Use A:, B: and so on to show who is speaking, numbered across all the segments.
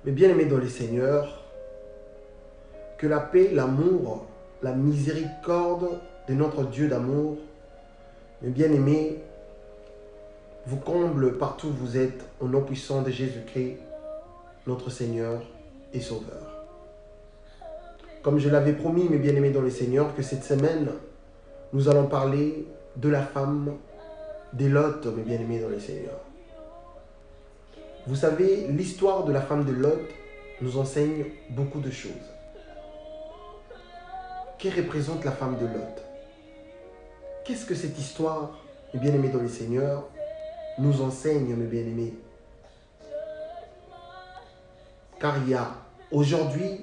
A: Mes bien-aimés dans les Seigneurs, que la paix, l'amour, la miséricorde de notre Dieu d'amour, mes bien-aimés, vous comble partout où vous êtes au nom puissant de Jésus-Christ, notre Seigneur et Sauveur. Comme je l'avais promis, mes bien-aimés dans les Seigneurs, que cette semaine, nous allons parler de la femme de Lot, mes bien-aimés dans les Seigneurs. Vous savez, l'histoire de la femme de Lot nous enseigne beaucoup de choses. Que représente la femme de Lot? Qu'est-ce que cette histoire, mes bien-aimés dans les Seigneurs, nous enseigne, mes bien-aimés? Car il y a aujourd'hui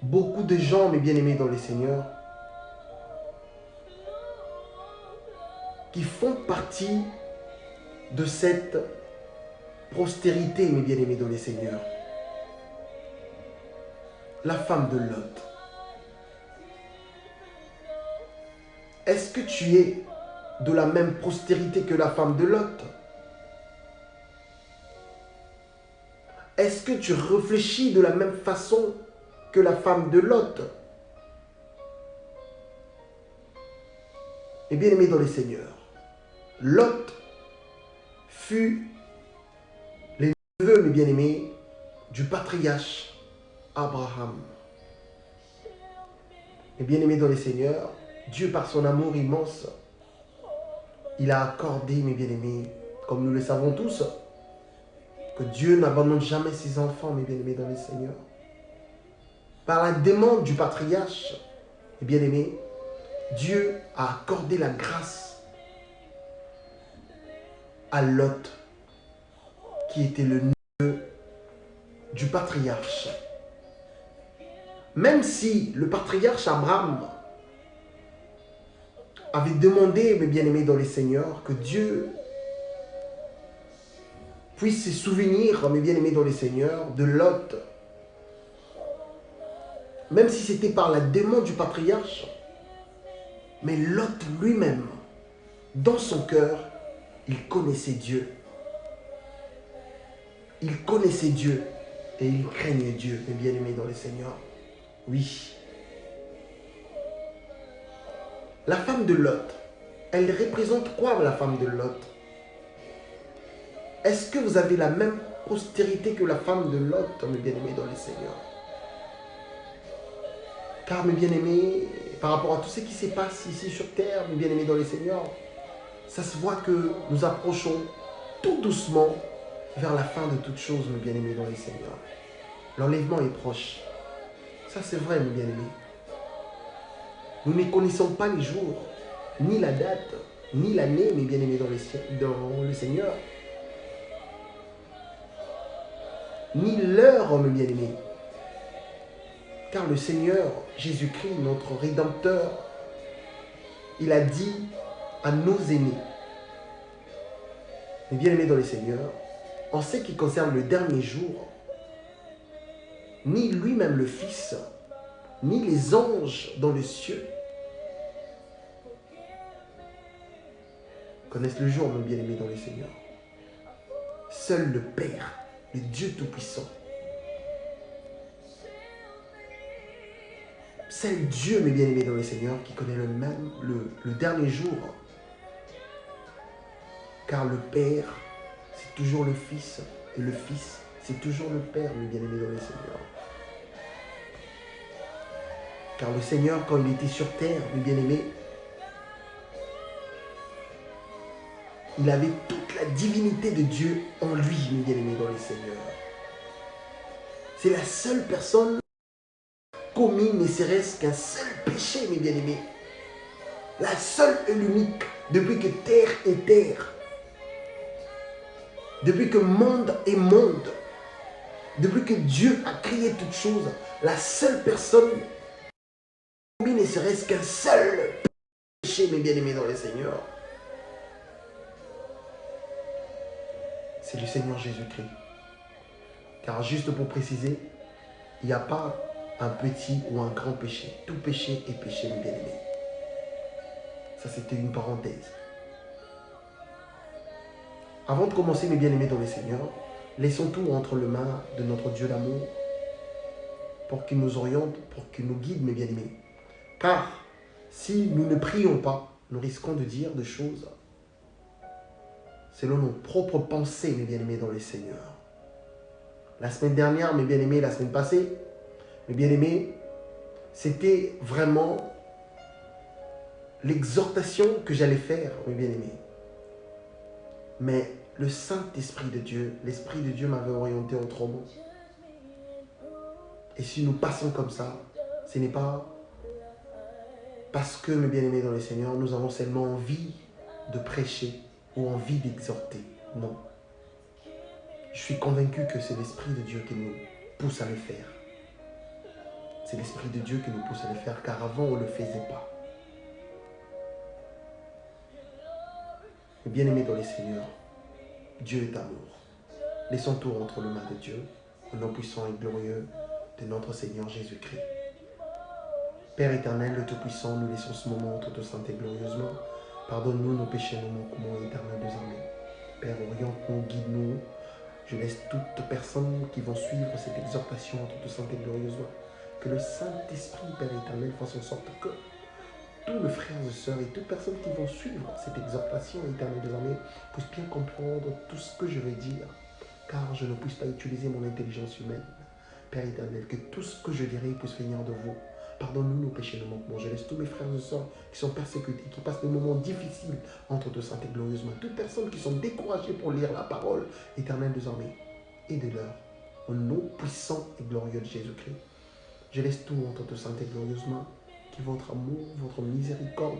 A: beaucoup de gens, mes bien-aimés dans les Seigneurs, qui font partie de cette postérité, mes bien-aimés dans les Seigneurs. La femme de Lot. Est-ce que tu es de la même postérité que la femme de Lot? Est-ce que tu réfléchis de la même façon que la femme de Lot? Et bien aimé dans les Seigneurs, Lot fut les neveux, mes bien-aimés, du patriarche Abraham. Et bien aimé dans les Seigneurs, Dieu par son amour immense, il a accordé, mes bien-aimés, comme nous le savons tous, que Dieu n'abandonne jamais ses enfants, mes bien-aimés dans les Seigneurs. Par la demande du patriarche, mes bien-aimés, Dieu a accordé la grâce à Lot, qui était le neveu du patriarche. Même si le patriarche Abraham avait demandé, mes bien-aimés dans les Seigneurs, que Dieu puisse se souvenir, mes bien-aimés dans les Seigneurs, de Lot, même si c'était par la demande du patriarche, mais Lot lui-même, dans son cœur, il connaissait Dieu. Il connaissait Dieu et il craignait Dieu, mes bien-aimés dans les Seigneurs. Oui. La femme de Lot, elle représente quoi, la femme de Lot? Est-ce que vous avez la même postérité que la femme de Lot, mes bien-aimés dans les Seigneurs? Car, mes bien-aimés, par rapport à tout ce qui se passe ici sur terre, mes bien-aimés dans les Seigneurs, ça se voit que nous approchons tout doucement vers la fin de toutes choses, mes bien-aimés dans les Seigneurs. L'enlèvement est proche. Ça, c'est vrai, mes bien-aimés. Nous ne connaissons pas les jours, ni la date, ni l'année, mes bien-aimés dans le Seigneur, ni l'heure, mes bien-aimés. Car le Seigneur, Jésus-Christ, notre Rédempteur, il a dit à nos aînés, mes bien-aimés dans le Seigneur, en ce qui concerne le dernier jour, ni lui-même le Fils, ni les anges dans les cieux connaissent le jour, mes bien-aimés dans le Seigneur. Seul le Père, le Dieu Tout-Puissant, c'est Dieu, mes bien-aimés dans le Seigneur, qui connaît le dernier jour. Car le Père, c'est toujours le Fils, et le Fils, c'est toujours le Père, mes bien-aimés dans le Seigneur. Car le Seigneur, quand il était sur terre, mes bien-aimés, il avait toute la divinité de Dieu en lui, mes bien-aimés dans le Seigneur. C'est la seule personne commis ne serait-ce qu'un seul péché, mes bien-aimés. La seule et l'unique, depuis que terre est terre. Depuis que monde est monde. Depuis que Dieu a créé toutes choses, la seule personne commis ne serait-ce qu'un seul péché, mes bien-aimés dans le Seigneur. C'est le Seigneur Jésus-Christ. Car juste pour préciser, il n'y a pas un petit ou un grand péché. Tout péché est péché, mes bien-aimés. Ça, c'était une parenthèse. Avant de commencer, mes bien-aimés dans le Seigneur, Laissons tout entre les mains de notre Dieu d'amour pour qu'il nous oriente, pour qu'il nous guide, mes bien-aimés. Car si nous ne prions pas, nous risquons de dire des choses selon nos propres pensées, mes bien-aimés dans le Seigneur. La semaine dernière, mes bien-aimés, la semaine passée, mes bien-aimés, c'était vraiment l'exhortation que j'allais faire, mes bien-aimés. Mais le Saint-Esprit de Dieu, l'Esprit de Dieu m'avait orienté autrement. Et si nous passons comme ça, ce n'est pas parce que, mes bien-aimés dans le Seigneur, nous avons seulement envie de prêcher ou envie d'exhorter. Non. Je suis convaincu que c'est l'Esprit de Dieu qui nous pousse à le faire. C'est l'Esprit de Dieu qui nous pousse à le faire, car avant, on ne le faisait pas. Bien-aimés dans le Seigneur, Dieu est amour. Laissons tout entre les mains de Dieu, au nom puissant et glorieux de notre Seigneur Jésus-Christ. Père éternel, le Tout-Puissant, nous laissons ce moment entre te saintes et glorieusement. Pardonne-nous nos péchés, nos manquements éternels de armées. Père, oriente-nous, guide-nous. Je laisse toutes personnes qui vont suivre cette exhortation entre te saintes et glorieusement. Que le Saint-Esprit, Père éternel, fasse en sorte que tous mes frères et sœurs et toutes personnes qui vont suivre cette exhortation éternelle des armées puissent bien comprendre tout ce que je vais dire, car je ne puisse pas utiliser mon intelligence humaine. Père éternel, que tout ce que je dirai puisse venir de vous. Pardonne-nous nos péchés, nos manquements. Je laisse tous mes frères et sœurs qui sont persécutés, qui passent des moments difficiles entre te saintes et glorieusement. Toutes personnes qui sont découragées pour lire la parole éternelle des armées. Aide-leur au nom puissant et glorieux de Jésus-Christ. Je laisse tout entre te saintes et glorieusement. Que votre amour, votre miséricorde,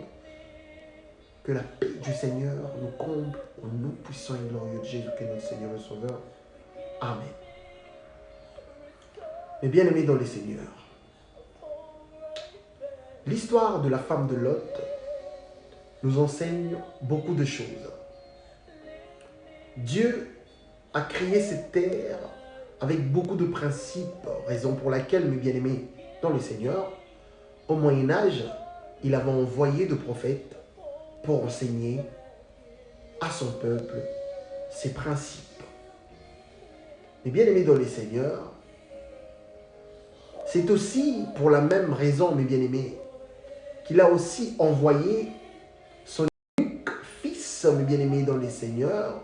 A: que la paix du Seigneur nous comble au nom puissant et glorieux de Jésus-Christ, notre Seigneur et Sauveur. Amen. Mes bien-aimés dans le Seigneur, l'histoire de la femme de Lot nous enseigne beaucoup de choses. Dieu a créé cette terre avec beaucoup de principes, raison pour laquelle, mes bien-aimés dans le Seigneur, au Moyen-Âge, il avait envoyé de prophètes pour enseigner à son peuple ses principes. Mes bien-aimés dans le Seigneur, c'est aussi pour la même raison, mes bien-aimés, qu'il a aussi envoyé son unique fils, mes bien-aimés dans le Seigneur,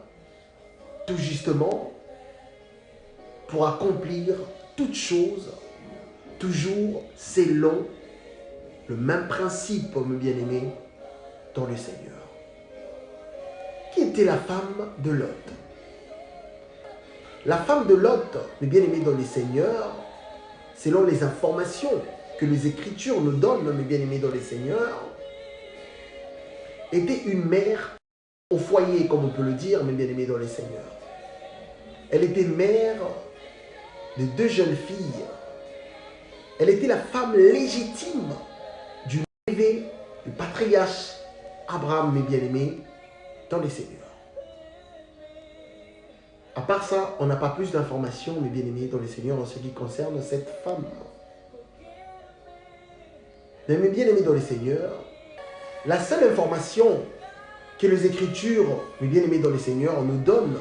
A: tout justement pour accomplir toutes choses, toujours selon le même principe, mes bien-aimés, dans le Seigneur. Qui était la femme de Lot? La femme de Lot, mes bien-aimés dans le Seigneur, selon les informations que les Écritures nous donnent, mes bien-aimés dans le Seigneur, était une mère au foyer, comme on peut le dire, mes bien-aimés dans le Seigneur. Elle était mère de 2 jeunes filles. Elle était la femme légitime du lever du patriarche Abraham, mes bien-aimés, dans les Seigneurs. À part ça, on n'a pas plus d'informations, mes bien-aimés, dans les Seigneurs, en ce qui concerne cette femme. Mais mes bien-aimés dans les Seigneurs, la seule information que les Écritures, mes bien-aimés dans les Seigneurs, nous donnent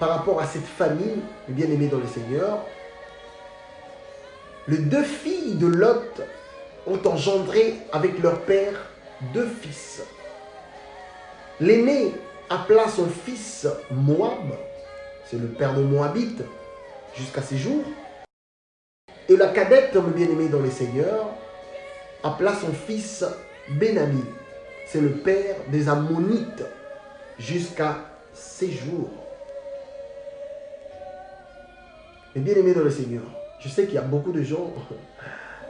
A: par rapport à cette famille, mes bien-aimés dans les Seigneurs, les 2 filles de Lot ont engendré avec leur père 2 fils. L'aîné appela son fils Moab, c'est le père de Moabite, jusqu'à ses jours. Et la cadette, mes bien-aimés dans les Seigneurs, appela son fils Benami, c'est le père des Ammonites, jusqu'à ses jours. Mes bien-aimés dans le Seigneur, je sais qu'il y a beaucoup de gens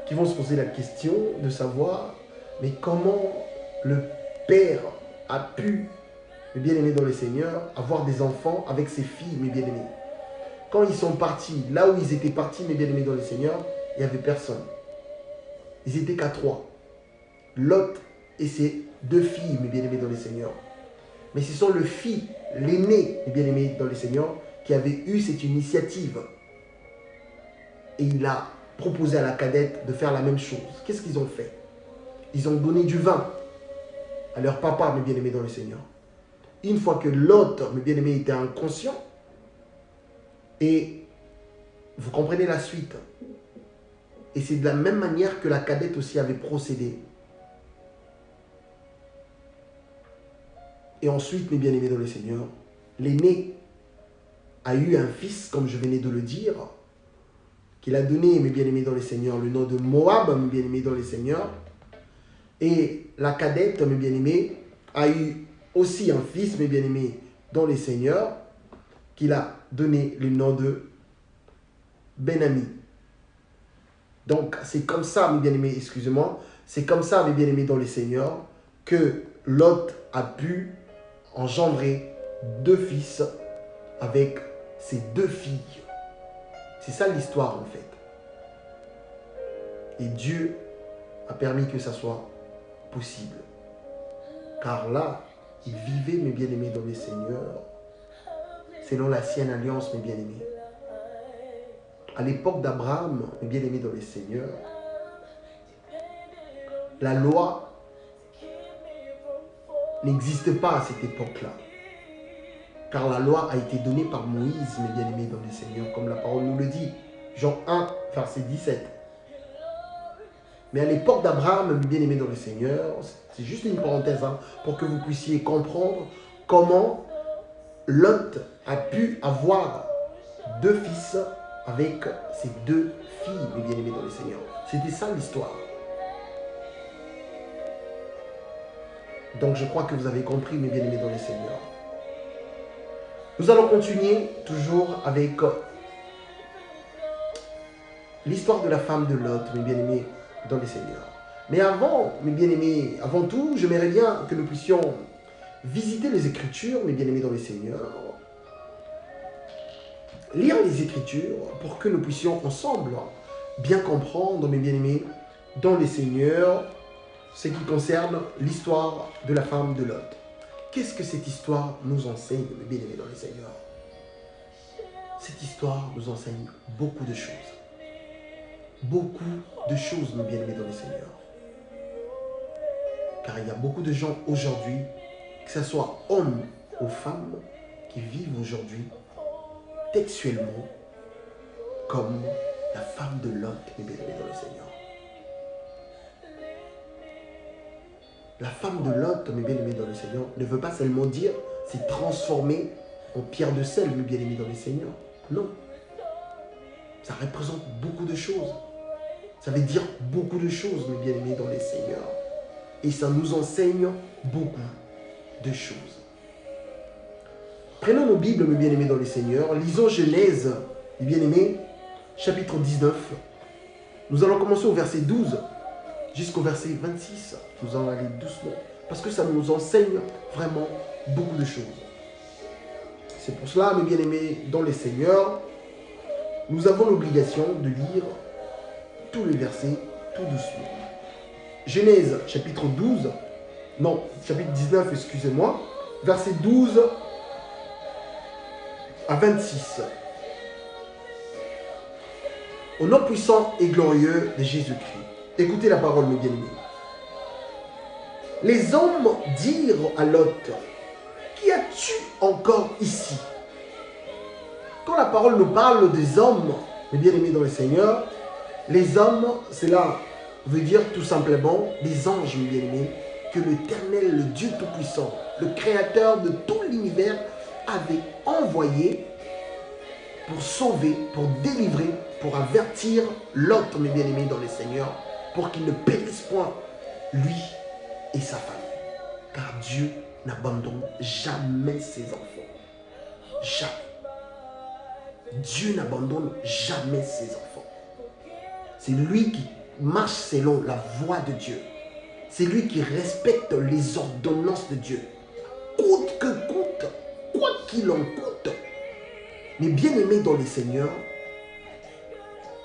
A: qui vont se poser la question de savoir, mais comment le père a pu, mes bien-aimés dans le Seigneur, avoir des enfants avec ses filles, mes bien-aimés. Quand ils sont partis, là où ils étaient partis, mes bien-aimés dans le Seigneur, il n'y avait personne. Ils étaient qu'à 3. Lot et ses 2 filles, mes bien-aimés dans le Seigneur. Mais ce sont le fils, l'aîné, mes bien-aimés dans le Seigneur, qui avait eu cette initiative. Et il a proposé à la cadette de faire la même chose. Qu'est-ce qu'ils ont fait? Ils ont donné du vin à leur papa, mes bien-aimés dans le Seigneur. Une fois que l'autre, mes bien-aimés, était inconscient, Et vous comprenez la suite. Et c'est de la même manière que la cadette aussi avait procédé. Et ensuite, mes bien-aimés dans le Seigneur, l'aîné a eu un fils, comme je venais de le dire, qu'il a donné, mes bien-aimés dans le Seigneur, le nom de Moab, mes bien-aimés dans le Seigneur. Et la cadette, mes bien-aimés, a eu aussi un fils, mes bien-aimés dans le Seigneur, qu'il a donné le nom de Ben-Ami. Donc, c'est comme ça, mes bien-aimés, excusez-moi, c'est comme ça, mes bien-aimés dans le Seigneur, que Lot a pu engendrer 2 fils avec ses 2 filles. C'est ça l'histoire en fait. Et Dieu a permis que ça soit possible. Car là, il vivait, mes bien-aimés dans le Seigneur, selon la sienne alliance, mes bien-aimés. À l'époque d'Abraham, mes bien-aimés dans le Seigneur, la loi n'existe pas à cette époque-là. Car la loi a été donnée par Moïse, mes bien-aimés dans le Seigneur, comme la parole nous le dit. Jean 1, verset 17. Mais à l'époque d'Abraham, mes bien-aimés dans le Seigneur, c'est juste une parenthèse hein, pour que vous puissiez comprendre comment Lot a pu avoir 2 fils avec ses 2 filles, mes bien-aimés dans le Seigneur. C'était ça l'histoire. Donc je crois que vous avez compris, mes bien-aimés dans le Seigneur. Nous allons continuer toujours avec l'histoire de la femme de Lot, mes bien-aimés dans le Seigneur. Mais avant, mes bien-aimés, avant tout, j'aimerais bien que nous puissions visiter les Écritures, mes bien-aimés dans le Seigneur. Lire les Écritures pour que nous puissions ensemble bien comprendre, mes bien-aimés, dans le Seigneur, ce qui concerne l'histoire de la femme de Lot. Qu'est-ce que cette histoire nous enseigne, mes bien-aimés dans le Seigneur? Cette histoire nous enseigne beaucoup de choses. Beaucoup de choses, mes bien-aimés dans le Seigneur. Car il y a beaucoup de gens aujourd'hui, que ce soit hommes ou femmes, qui vivent aujourd'hui textuellement comme la femme de Lot, mes bien-aimés dans le Seigneur. La femme de Lot, mes bien-aimés dans le Seigneur, ne veut pas seulement dire s'est transformée en pierre de sel, mes bien-aimés dans le Seigneur. Non. Ça représente beaucoup de choses. Ça veut dire beaucoup de choses, mes bien-aimés dans le Seigneur. Et ça nous enseigne beaucoup de choses. Prenons nos Bibles, mes bien-aimés dans le Seigneur. Lisons Genèse, mes bien-aimés, chapitre 19. Nous allons commencer au verset 12 jusqu'au verset 26. Nous allons aller doucement. Parce que ça nous enseigne vraiment beaucoup de choses. C'est pour cela, mes bien-aimés dans le Seigneur, nous avons l'obligation de lire tous les versets tout doucement. Genèse, chapitre 12. Non, chapitre 19, excusez-moi. Verset 12 à 26. Au nom puissant et glorieux de Jésus-Christ. Écoutez la parole, mes bien-aimés. Les hommes dirent à Lot, qui as-tu encore ici? Quand la parole nous parle des hommes, mes bien-aimés dans le Seigneur, les hommes, cela veut dire tout simplement des anges, mes bien-aimés, que l'Éternel, le Dieu Tout-Puissant, le Créateur de tout l'univers, avait envoyé pour sauver, pour délivrer, pour avertir Lot, mes bien-aimés dans le Seigneur, pour qu'il ne périsse point, lui et sa famille. Car Dieu n'abandonne jamais ses enfants. Jamais. Dieu n'abandonne jamais ses enfants. C'est lui qui marche selon la voie de Dieu. C'est lui qui respecte les ordonnances de Dieu. Coûte que coûte, quoi qu'il en coûte. Mais bien-aimé dans le Seigneur,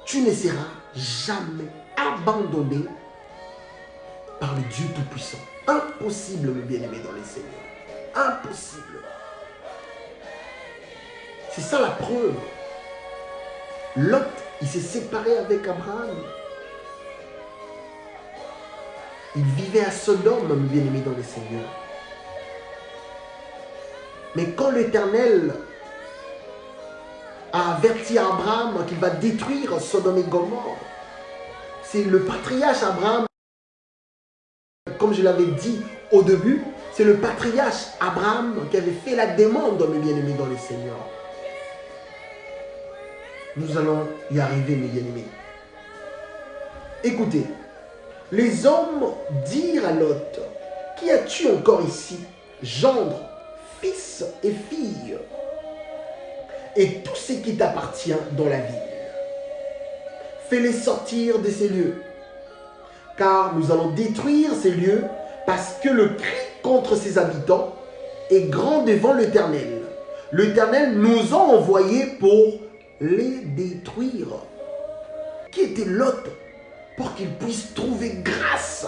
A: tu ne seras jamais abandonné par le Dieu Tout-Puissant. Impossible, mes bien-aimés dans le Seigneur. Impossible. C'est ça la preuve. Lot, il s'est séparé avec Abraham. Il vivait à Sodome, mes bien-aimés dans le Seigneur. Mais quand l'Éternel a averti Abraham qu'il va détruire Sodome et Gomorrhe. C'est le patriarche Abraham, comme je l'avais dit au début, c'est le patriarche Abraham qui avait fait la demande, mes bien-aimés dans le Seigneur. Nous allons y arriver, mes bien-aimés. Écoutez, les hommes dirent à Lot, « Qui as-tu encore ici, gendre, fils et fille, et tout ce qui t'appartient dans la ville? Fais-les sortir de ces lieux, car nous allons détruire ces lieux, parce que le cri contre ses habitants est grand devant l'Éternel. L'Éternel nous a envoyés pour les détruire. » Qui était Lot pour qu'il puisse trouver grâce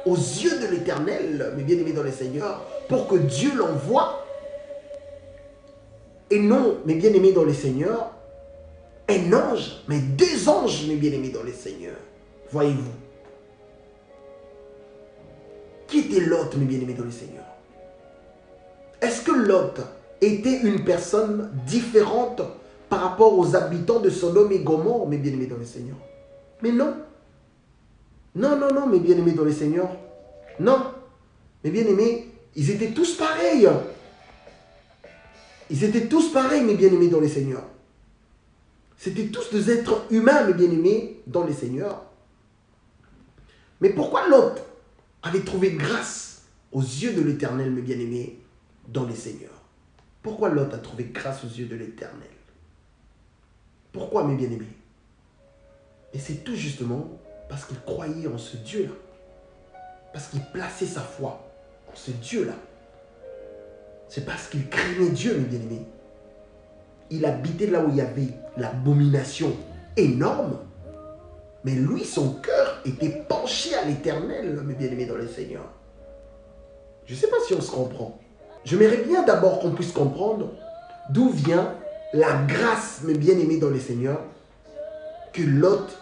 A: aux yeux de l'Éternel, mes bien-aimés dans le Seigneur, pour que Dieu l'envoie? Et non, mes bien-aimés dans le Seigneur, un ange, mais deux anges, mes bien-aimés dans le Seigneur. Voyez-vous. Qui était Lot, mes bien-aimés dans le Seigneur? Est-ce que Lot était une personne différente par rapport aux habitants de Sodome et Gomorrhe, mes bien-aimés dans le Seigneur? Mais non. Non, non, non, mes bien-aimés dans le Seigneur. Non. Mes bien-aimés, ils étaient tous pareils. Ils étaient tous pareils, mes bien-aimés dans le Seigneur. C'était tous des êtres humains, mes bien-aimés dans le Seigneur. Mais pourquoi Lot avait trouvé grâce aux yeux de l'Éternel, mes bien-aimés, dans le Seigneur? Pourquoi Lot a trouvé grâce aux yeux de l'Éternel? Pourquoi, mes bien-aimés? Et c'est tout justement parce qu'il croyait en ce Dieu-là. Parce qu'il plaçait sa foi en ce Dieu-là. C'est parce qu'il craignait Dieu, mes bien-aimés. Il habitait là où il y avait l'abomination énorme. Mais lui, son cœur était penché à l'Éternel, mes bien-aimés dans le Seigneur. Je ne sais pas si on se comprend. J'aimerais bien d'abord qu'on puisse comprendre d'où vient la grâce, mes bien-aimés dans le Seigneur, que Lot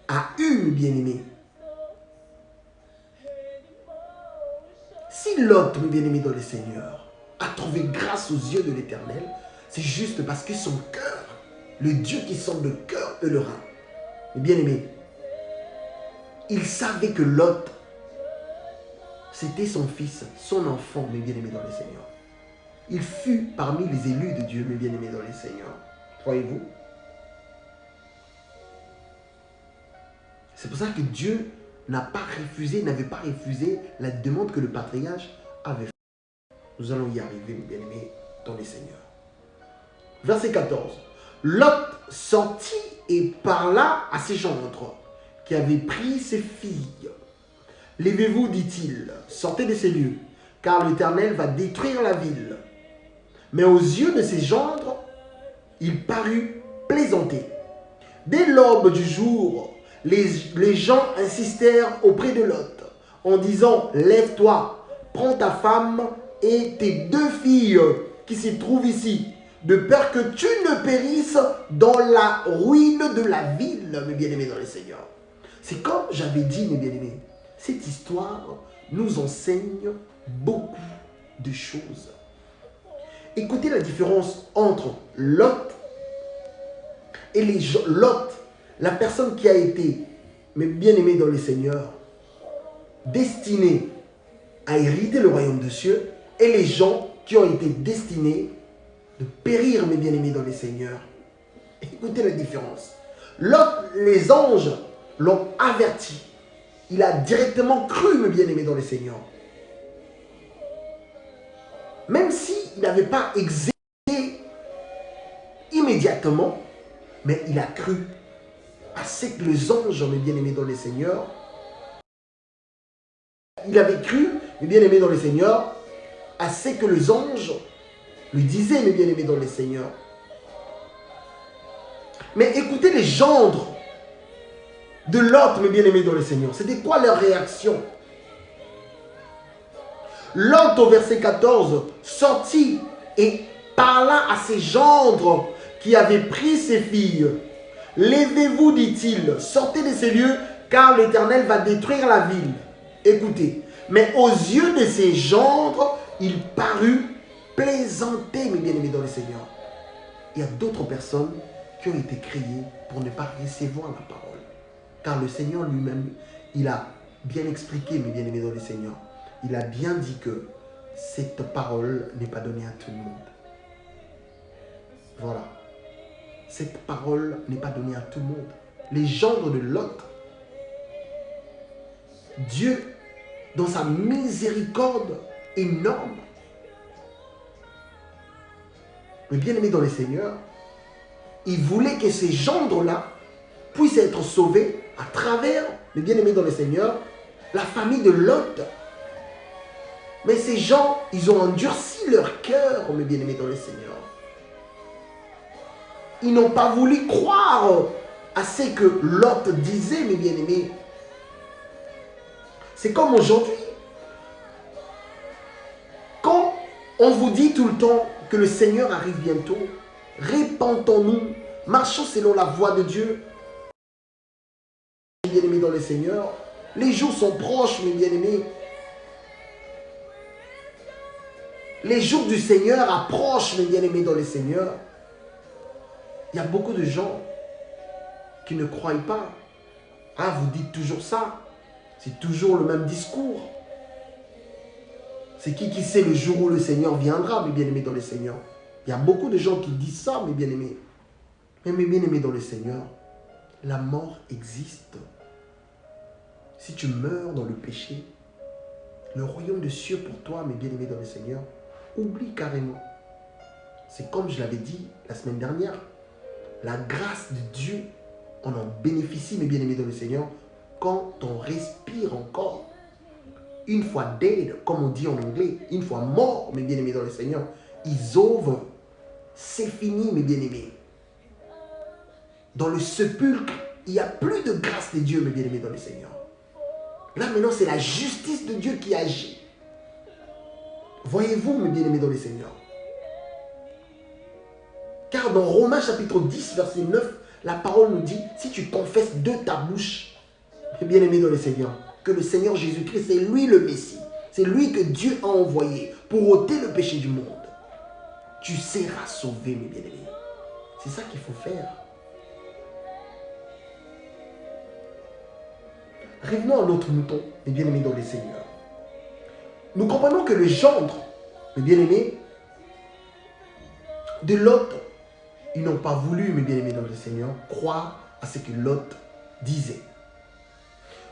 A: a eu, mes bien-aimés. Si Lot, mes bien-aimés dans le Seigneur, a trouvé grâce aux yeux de l'Éternel, c'est juste parce que son cœur, le Dieu qui sonde le cœur et le rein, mes bien-aimés, il savait que Lot, c'était son fils, son enfant, mes bien-aimés dans le Seigneur. Il fut parmi les élus de Dieu, mes bien-aimés dans le Seigneur. Croyez-vous? C'est pour ça que Dieu n'avait pas refusé la demande que le patriarche avait faite. Nous allons y arriver, mes bien-aimés, dans le Seigneur. Verset 14. Lot sortit et parla à ses gendres qui avaient pris ses filles. Levez-vous, dit-il, sortez de ces lieux, car l'Éternel va détruire la ville. Mais aux yeux de ses gendres, il parut plaisanter. Dès l'aube du jour, les gens insistèrent auprès de Lot en disant, lève-toi, prends ta femme et tes deux filles qui s'y trouvent ici, de peur que tu ne périsses dans la ruine de la ville, mes bien-aimés dans le Seigneur. C'est comme j'avais dit, mes bien-aimés, cette histoire nous enseigne beaucoup de choses. Écoutez la différence entre Lot et Lot, la personne qui a été, mes bien-aimés dans le Seigneur, destinée à hériter le royaume des cieux, et les gens qui ont été destinés de périr, mes bien-aimés dans le Seigneur. Écoutez la différence. Lot, les anges l'ont averti. Il a directement cru, mes bien-aimés dans le Seigneur. Même s'il n'avait pas exécuté immédiatement, mais il a cru à ce que les anges, mes bien-aimés dans le Seigneur, il avait cru, mes bien-aimés dans le Seigneur, à ce que les anges lui disaient, mes bien-aimés dans le Seigneur. Mais écoutez les gendres de Lot, mes bien-aimés dans le Seigneur. C'était quoi leur réaction? Lot, au verset 14, sortit et parla à ses gendres qui avaient pris ses filles. Levez-vous, dit-il, sortez de ces lieux, car l'Éternel va détruire la ville. Écoutez, mais aux yeux de ses gendres, il parut plaisanter, mes bien-aimés dans le Seigneur. Il y a d'autres personnes qui ont été créés pour ne pas recevoir la parole. Car le Seigneur lui-même, il a bien expliqué, mes bien-aimés dans le Seigneur, il a bien dit que cette parole n'est pas donnée à tout le monde. Voilà. Cette parole n'est pas donnée à tout le monde. Les gendres de Lot, Dieu, dans sa miséricorde énorme, mais bien-aimés dans le Seigneur, il voulait que ces gendres-là puissent être sauvés à travers, les bien-aimés dans le Seigneur, la famille de Lot. Mais ces gens, ils ont endurci leur cœur, mes bien-aimés dans le Seigneur. Ils n'ont pas voulu croire à ce que Lot disait, mes bien-aimés. C'est comme aujourd'hui. Quand on vous dit tout le temps que le Seigneur arrive bientôt, répentons-nous, marchons selon la voie de Dieu. Mes bien-aimés dans le Seigneur, les jours sont proches, mes bien-aimés. Les jours du Seigneur approchent, mes bien-aimés dans le Seigneur. Il y a beaucoup de gens qui ne croient pas. Ah, vous dites toujours ça. C'est toujours le même discours. C'est qui sait le jour où le Seigneur viendra, mes bien-aimés dans le Seigneur. Il y a beaucoup de gens qui disent ça, mes bien-aimés. Mais mes bien-aimés dans le Seigneur, la mort existe. Si tu meurs dans le péché, le royaume des cieux pour toi, mes bien-aimés dans le Seigneur, oublie carrément. C'est comme je l'avais dit la semaine dernière. La grâce de Dieu, on en bénéficie, mes bien-aimés dans le Seigneur, quand on respire encore. Une fois dead, comme on dit en anglais, une fois mort, mes bien-aimés dans le Seigneur, is over. C'est fini, mes bien-aimés. Dans le sépulcre, il n'y a plus de grâce de Dieu, mes bien-aimés dans le Seigneur. Là, maintenant, c'est la justice de Dieu qui agit. Voyez-vous, mes bien-aimés dans le Seigneur. Car dans Romains chapitre 10, verset 9, la parole nous dit, si tu confesses de ta bouche, mes bien-aimés dans le Seigneur, que le Seigneur Jésus-Christ, c'est lui le Messie, c'est lui que Dieu a envoyé pour ôter le péché du monde, tu seras sauvé, mes bien-aimés. C'est ça qu'il faut faire. Revenons à notre mouton, mes bien-aimés dans le Seigneur. Nous comprenons que le gendre, mes bien-aimés, de Lot, ils n'ont pas voulu, mes bien-aimés dans le Seigneur, croire à ce que Lot disait.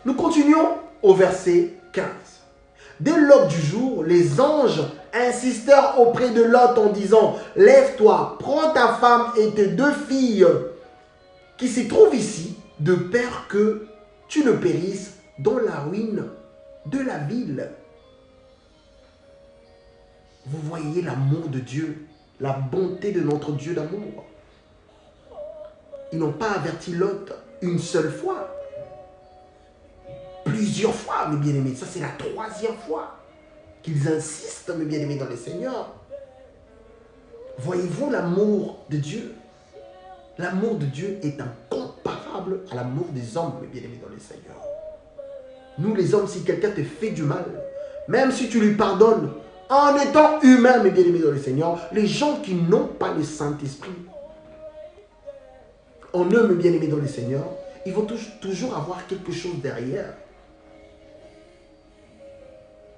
A: Nous continuons au verset 15. Dès l'aube du jour, les anges insistèrent auprès de Lot en disant, « Lève-toi, prends ta femme et tes 2 filles qui se trouvent ici, de peur que tu ne périsses dans la ruine de la ville. » Vous voyez l'amour de Dieu, la bonté de notre Dieu d'amour. Ils n'ont pas averti Lot une seule fois. Plusieurs fois, mes bien-aimés. Ça, c'est la 3e fois qu'ils insistent, mes bien-aimés, dans le Seigneur. Voyez-vous l'amour de Dieu? L'amour de Dieu est incomparable à l'amour des hommes, mes bien-aimés, dans le Seigneur. Nous, les hommes, si quelqu'un te fait du mal, même si tu lui pardonnes, en étant humain, mes bien-aimés, dans le Seigneur, les gens qui n'ont pas le Saint-Esprit, en eux, mes bien-aimés, dans le Seigneur, ils vont toujours avoir quelque chose derrière.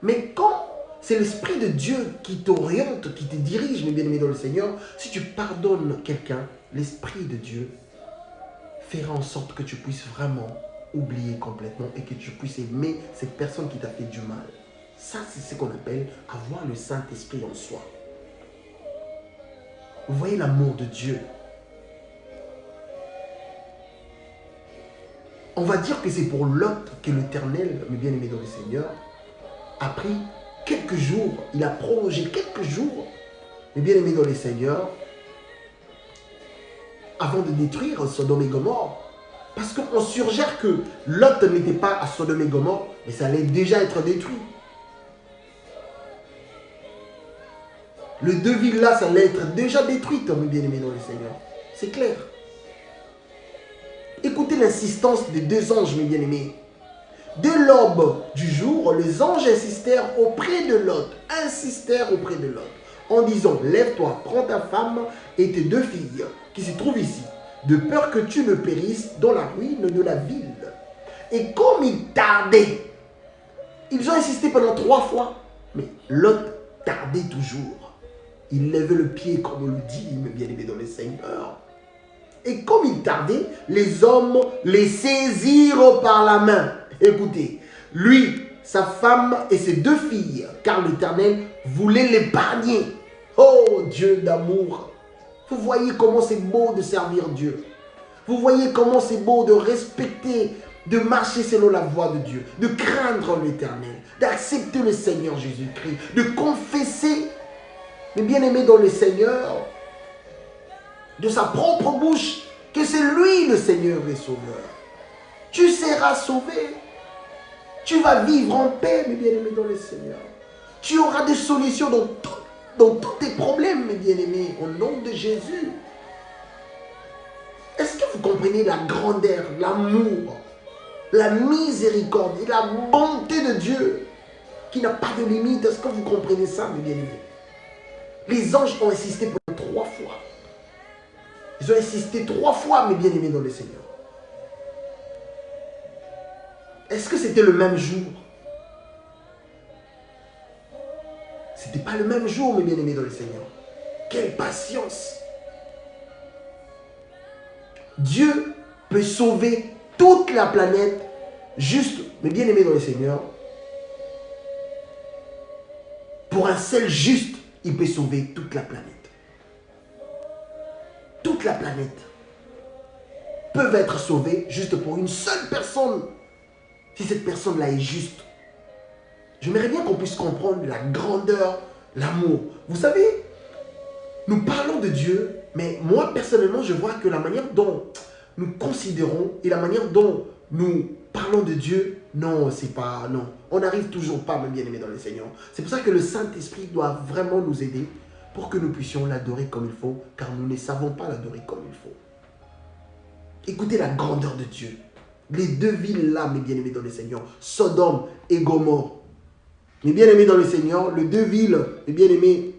A: Mais quand c'est l'Esprit de Dieu qui t'oriente, qui te dirige, mes bien-aimés dans le Seigneur, si tu pardonnes quelqu'un, l'Esprit de Dieu fera en sorte que tu puisses vraiment oublier complètement et que tu puisses aimer cette personne qui t'a fait du mal. Ça, c'est ce qu'on appelle avoir le Saint-Esprit en soi. Vous voyez l'amour de Dieu. On va dire que c'est pour Lot que l'Éternel, mes bien-aimés dans le Seigneur, a pris quelques jours, il a prolongé quelques jours, mes bien-aimés dans le Seigneur, avant de détruire Sodome et Gomorrhe. Parce qu'on suggère que Lot n'était pas à Sodome et Gomorrhe, mais ça allait déjà être détruit. Les 2 villes-là, ça allait être déjà détruite, mes bien-aimés dans le Seigneur. C'est clair. Écoutez l'insistance des 2 anges, mes bien-aimés. Dès l'aube du jour, les anges insistèrent auprès de Lot, en disant, « Lève-toi, prends ta femme et tes 2 filles qui se trouvent ici, de peur que tu ne périsses dans la ruine de la ville. Et comme il tardait, ils ont insisté pendant 3 fois, mais Lot tardait toujours. Il levait le pied, comme on le dit, mes bien-aimés dans le Seigneur. Et comme il tardait, les hommes les saisirent par la main. Écoutez, lui, sa femme et ses 2 filles, car l'Éternel voulait l'épargner. Oh Dieu d'amour, vous voyez comment c'est beau de servir Dieu. Vous voyez comment c'est beau de respecter, de marcher selon la voie de Dieu, de craindre l'Éternel, d'accepter le Seigneur Jésus-Christ, de confesser, mes bien-aimés dans le Seigneur, de sa propre bouche, que c'est lui le Seigneur et Sauveur. Tu seras sauvé. Tu vas vivre en paix, mes bien-aimés dans le Seigneur. Tu auras des solutions dans tous tes problèmes, mes bien-aimés, au nom de Jésus. Est-ce que vous comprenez la grandeur, l'amour, la miséricorde et la bonté de Dieu qui n'a pas de limite? Est-ce que vous comprenez ça, mes bien-aimés? Les anges ont insisté pendant 3 fois. Ils ont insisté 3 fois, mes bien-aimés dans le Seigneur. Est-ce que c'était le même jour? C'était pas le même jour, mes bien-aimés dans le Seigneur. Quelle patience! Dieu peut sauver toute la planète, juste, mes bien-aimés dans le Seigneur. Pour un seul juste, il peut sauver toute la planète. Toute la planète peut être sauvée juste pour une seule personne. Si cette personne-là est juste. J'aimerais bien qu'on puisse comprendre la grandeur, l'amour. Vous savez, nous parlons de Dieu, mais moi personnellement, je vois que la manière dont nous considérons et la manière dont nous parlons de Dieu, non, c'est pas, non. On n'arrive toujours pas, mes bien-aimés dans le Seigneur. C'est pour ça que le Saint-Esprit doit vraiment nous aider pour que nous puissions l'adorer comme il faut, car nous ne savons pas l'adorer comme il faut. Écoutez la grandeur de Dieu. Les 2 villes là, mes bien-aimés dans le Seigneur, Sodome et Gomorrhe. Mes bien-aimés dans le Seigneur, les 2 villes, mes bien-aimés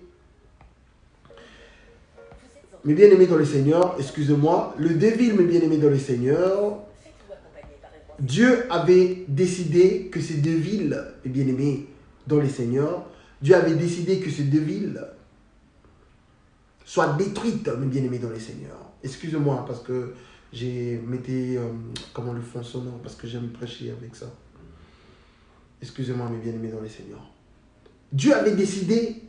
A: dans le Seigneur, excusez-moi, les 2 villes, mes bien-aimés dans le Seigneur, Dieu avait décidé que ces 2 villes, mes bien-aimés dans le Seigneur, Dieu avait décidé que ces 2 villes soient détruites, mes bien-aimés dans le Seigneur. Excusez-moi, parce que j'ai mis, comment le fond sonore, parce que j'aime prêcher avec ça. Excusez-moi, mes bien-aimés dans le Seigneur. Dieu avait décidé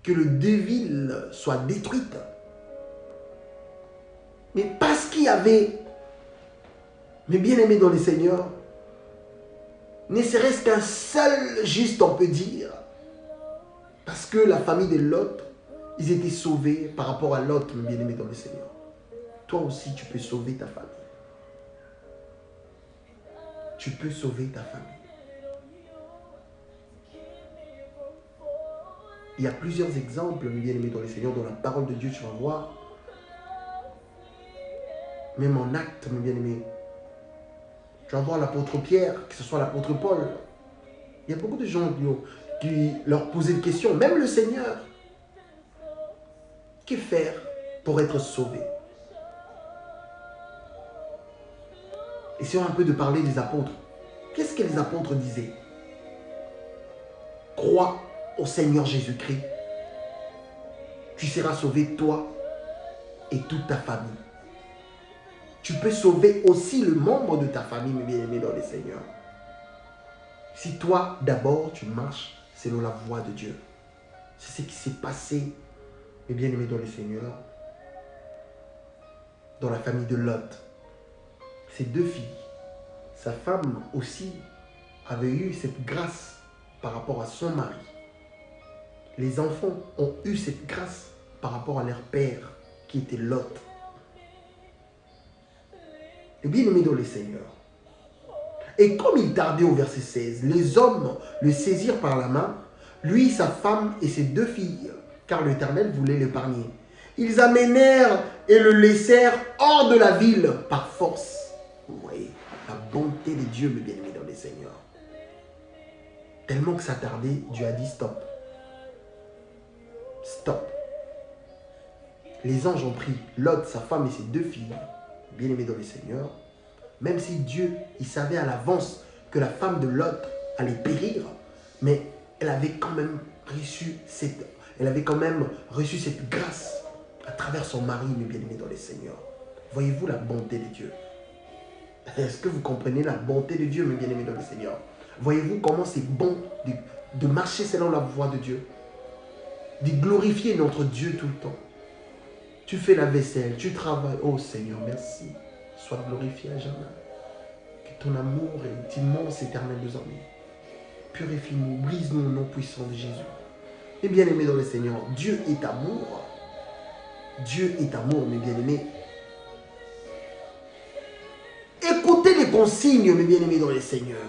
A: que les 2 villes soient détruites. Mais parce qu'il y avait, mes bien-aimés dans le Seigneur, ne serait-ce qu'un seul juste, on peut dire. Parce que la famille de Lot, ils étaient sauvés par rapport à Lot, mes bien-aimés dans le Seigneur. Toi aussi, tu peux sauver ta famille. Tu peux sauver ta famille. Il y a plusieurs exemples, mes bien-aimés dans le Seigneur, dans la parole de Dieu, tu vas voir. Même en acte, mes bien-aimés. Tu vas voir l'apôtre Pierre, que ce soit l'apôtre Paul. Il y a beaucoup de gens qui leur posaient des questions, même le Seigneur. Que faire pour être sauvé? Essayons un peu de parler des apôtres. Qu'est-ce que les apôtres disaient? Crois au Seigneur Jésus-Christ. Tu seras sauvé, toi et toute ta famille. Tu peux sauver aussi le membre de ta famille, mes bien-aimés dans le Seigneur. Si toi, d'abord, tu marches selon la voie de Dieu. C'est ce qui s'est passé, mes bien-aimés dans le Seigneur, dans la famille de Lot. Ses 2 filles, sa femme aussi, avait eu cette grâce par rapport à son mari. Les enfants ont eu cette grâce par rapport à leur père, qui était Lot. Et bien aimé dans le Seigneur. Et comme il tardait au verset 16, les hommes le saisirent par la main, lui, sa femme et ses 2 filles, car l'Éternel voulait l'épargner. Ils amenèrent et le laissèrent hors de la ville par force. Vous voyez, la bonté de Dieu, mes bien-aimés dans le Seigneur. Tellement que ça tardait, Dieu a dit stop. Stop. Les anges ont pris Lot, sa femme et ses 2 filles bien-aimés dans le Seigneur, même si Dieu, il savait à l'avance que la femme de Lot allait périr, mais elle avait quand même reçu cette grâce à travers son mari, mes bien-aimés dans le Seigneur. Voyez-vous la bonté de Dieu? Est-ce que vous comprenez la bonté de Dieu, mes bien-aimés dans le Seigneur? Voyez-vous comment c'est bon de marcher selon la voie de Dieu, de glorifier notre Dieu tout le temps. Tu fais la vaisselle, tu travailles. Oh Seigneur, merci. Sois glorifié à jamais. Que ton amour est immense, éternel, désormais. Purifie-nous, brise-nous au nom puissant de Jésus. Et bien-aimés dans le Seigneur, Dieu est amour. Dieu est amour, mes bien-aimés. Écoutez les consignes, mes bien-aimés dans le Seigneur.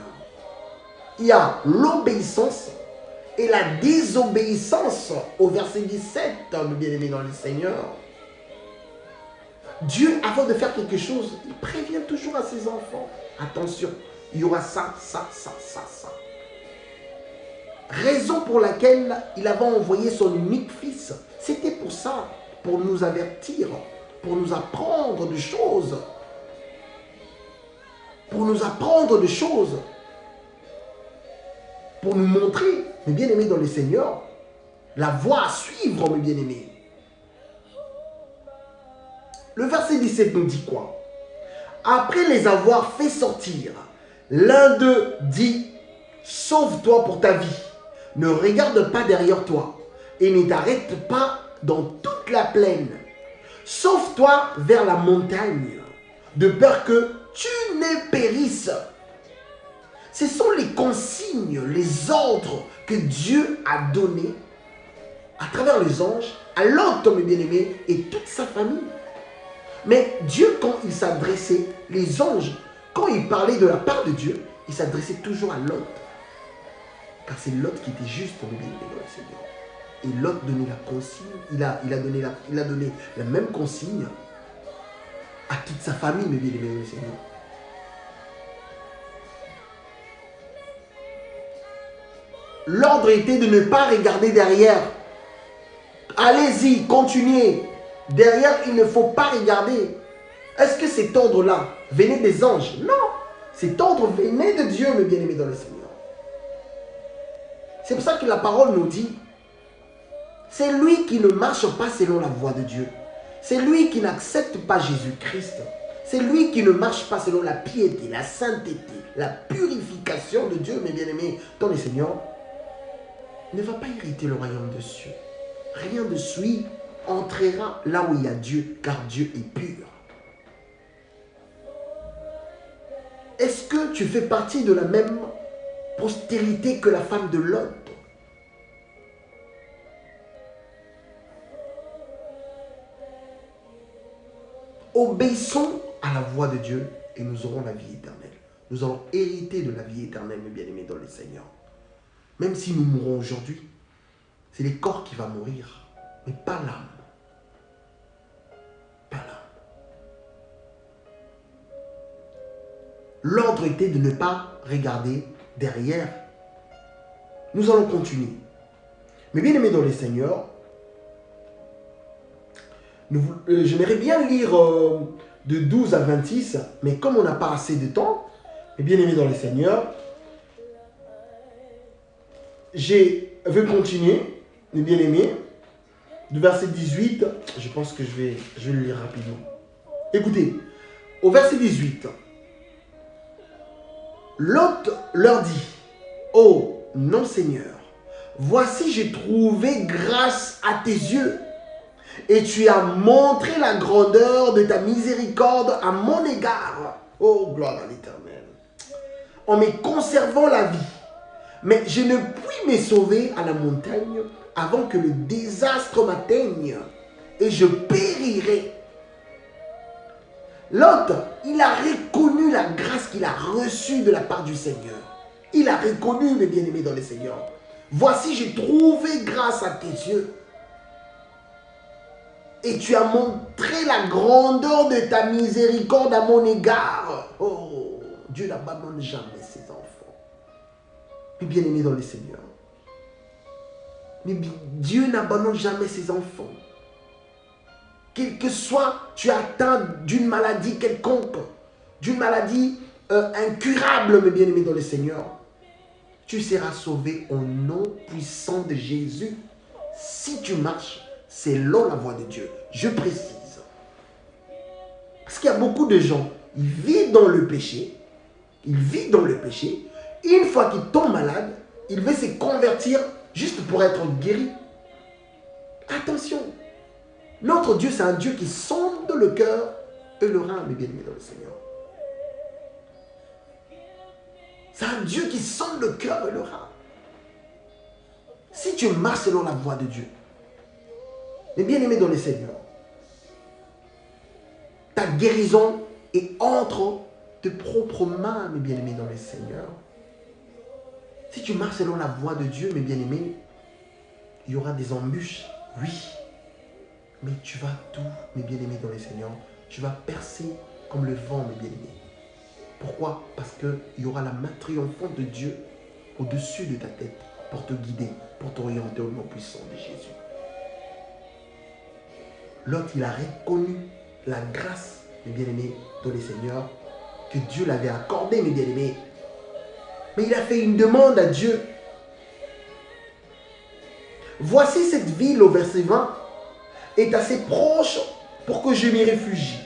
A: Il y a l'obéissance et la désobéissance au verset 17, mes bien-aimés dans le Seigneur. Dieu, avant de faire quelque chose, il prévient toujours à ses enfants. Attention, il y aura ça. Raison pour laquelle il avait envoyé son unique fils. C'était pour ça, pour nous avertir, pour nous apprendre des choses. Pour nous apprendre des choses. Pour nous montrer, mes bien-aimés dans le Seigneur, la voie à suivre, mes bien-aimés. Le verset 17 nous dit quoi? Après les avoir fait sortir, l'un d'eux dit, sauve-toi pour ta vie, ne regarde pas derrière toi et ne t'arrête pas dans toute la plaine. Sauve-toi vers la montagne, de peur que tu ne périsses. Ce sont les consignes, les ordres que Dieu a donnés à travers les anges à Lot, mes bien-aimés, et toute sa famille. Mais Dieu, quand il s'adressait, les anges, quand il parlait de la part de Dieu, il s'adressait toujours à Lot. Car c'est Lot qui était juste pour le bien dans le Seigneur. Et Lot donnait la consigne, il a donné la même consigne à toute sa famille, mes bien-aimés dans le Seigneur. L'ordre était de ne pas regarder derrière. Allez-y, continuez. Derrière, il ne faut pas regarder. Est-ce que cet ordre-là venait des anges? Non. Cet ordre venait de Dieu, mes bien-aimés dans le Seigneur. C'est pour ça que la parole nous dit, c'est lui qui ne marche pas selon la voie de Dieu. C'est lui qui n'accepte pas Jésus-Christ. C'est lui qui ne marche pas selon la piété, la sainteté, la purification de Dieu, mes bien-aimés dans le Seigneur. Ne va pas hériter le royaume de Dieu. Rien de celui entrera là où il y a Dieu, car Dieu est pur. Est-ce que tu fais partie de la même postérité que la femme de Lot? Obéissons à la voix de Dieu et nous aurons la vie éternelle. Nous allons hériter de la vie éternelle, mes bien-aimés dans le Seigneur. Même si nous mourrons aujourd'hui, c'est le corps qui va mourir, mais pas l'âme. Pas l'âme. L'ordre était de ne pas regarder derrière. Nous allons continuer. Mais bien aimés dans le Seigneur, j'aimerais bien lire de 12 à 26, mais comme on n'a pas assez de temps, mais bien aimés dans le Seigneur, je vais continuer, mes bien-aimés, du verset 18, je pense que je vais le lire rapidement. Écoutez, au verset 18, Lot leur dit, « Oh, non Seigneur, voici j'ai trouvé grâce à tes yeux, et tu as montré la grandeur de ta miséricorde à mon égard. Oh, gloire à l'Éternel, en me conservant la vie. Mais je ne puis me sauver à la montagne avant que le désastre m'atteigne et je périrai. » Lot, il a reconnu la grâce qu'il a reçue de la part du Seigneur. Il a reconnu, mes bien-aimés dans le Seigneur. Voici, j'ai trouvé grâce à tes yeux. Et tu as montré la grandeur de ta miséricorde à mon égard. Oh, Dieu n'abandonne jamais ses enfants. Mes bien-aimés dans le Seigneur. Mais Dieu n'abandonne jamais ses enfants. quel que soit tu es atteint d'une maladie quelconque, d'une maladie incurable, mes bien-aimés dans le Seigneur, tu seras sauvé au nom puissant de Jésus si tu marches selon la voie de Dieu. Je précise. Parce qu'il y a beaucoup de gens, ils vivent dans le péché. Ils vivent dans le péché. Une fois qu'ils tombent malades, ils veulent se convertir juste pour être guéris. Attention. Notre Dieu, c'est un Dieu qui sonde le cœur et le rein, mes bien-aimés dans le Seigneur. C'est un Dieu qui sonde le cœur et le rein. Si tu marches selon la voie de Dieu, mes bien-aimés dans le Seigneur, ta guérison est entre tes propres mains, mes bien-aimés dans le Seigneur. Si tu marches selon la voie de Dieu, mes bien-aimés, il y aura des embûches, oui. Mais tu vas tout, mes bien-aimés dans le Seigneur. Tu vas percer comme le vent, mes bien-aimés. Pourquoi? Parce qu'il y aura la main triomphante de Dieu au-dessus de ta tête pour te guider, pour t'orienter au nom puissant de Jésus. L'autre, il a reconnu la grâce, mes bien-aimés, dans le Seigneur, que Dieu l'avait accordée, mes bien-aimés. Mais il a fait une demande à Dieu. Voici cette ville, au verset 20, est assez proche pour que je m'y réfugie.